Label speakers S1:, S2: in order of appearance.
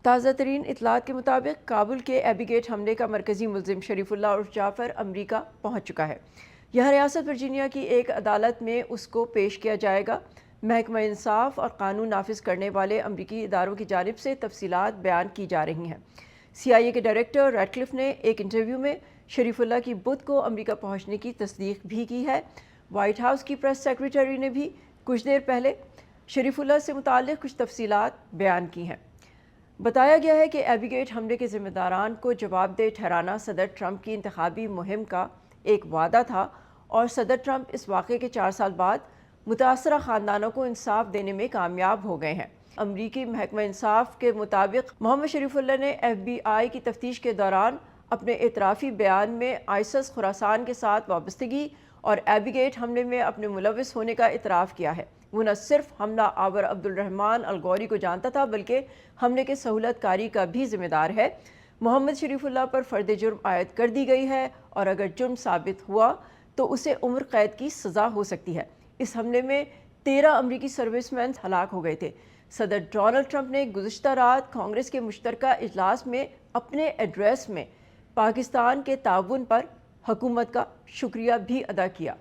S1: تازہ ترین اطلاعات کے مطابق کابل کے ایبی گیٹ حملے کا مرکزی ملزم شریف اللہ عرف جعفر امریکہ پہنچ چکا ہے۔ یہاں ریاست ورجینیا کی ایک عدالت میں اس کو پیش کیا جائے گا۔ محکمہ انصاف اور قانون نافذ کرنے والے امریکی اداروں کی جانب سے تفصیلات بیان کی جا رہی ہیں۔ CIA کے ڈائریکٹر ریڈکلف نے ایک انٹرویو میں شریف اللہ کی بدھ کو امریکہ پہنچنے کی تصدیق بھی کی ہے۔ وائٹ ہاؤس کی پریس سیکریٹری نے بھی کچھ دیر پہلے شریف اللہ سے متعلق کچھ تفصیلات بیان کی ہیں۔ بتایا گیا ہے کہ ایبی گیٹ حملے کے ذمہ داران کو جواب دہ ٹھہرانا صدر ٹرمپ کی انتخابی مہم کا ایک وعدہ تھا، اور صدر ٹرمپ اس واقعے کے 4 سال بعد متاثرہ خاندانوں کو انصاف دینے میں کامیاب ہو گئے ہیں۔ امریکی محکمہ انصاف کے مطابق محمد شریف اللہ نے FBI کی تفتیش کے دوران اپنے اعترافی بیان میں ISIS خراسان کے ساتھ وابستگی اور ایبی گیٹ حملے میں اپنے ملوث ہونے کا اعتراف کیا ہے۔ وہ نہ صرف حملہ آور عبدالرحمن الغوری کو جانتا تھا بلکہ حملے کے سہولت کاری کا بھی ذمہ دار ہے۔ محمد شریف اللہ پر فرد جرم عائد کر دی گئی ہے، اور اگر جرم ثابت ہوا تو اسے عمر قید کی سزا ہو سکتی ہے۔ اس حملے میں 13 امریکی سروس مین ہلاک ہو گئے تھے۔ صدر ڈونلڈ ٹرمپ نے گزشتہ رات کانگریس کے مشترکہ اجلاس میں اپنے ایڈریس میں پاکستان کے تعاون پر حکومت کا شکریہ بھی ادا کیا۔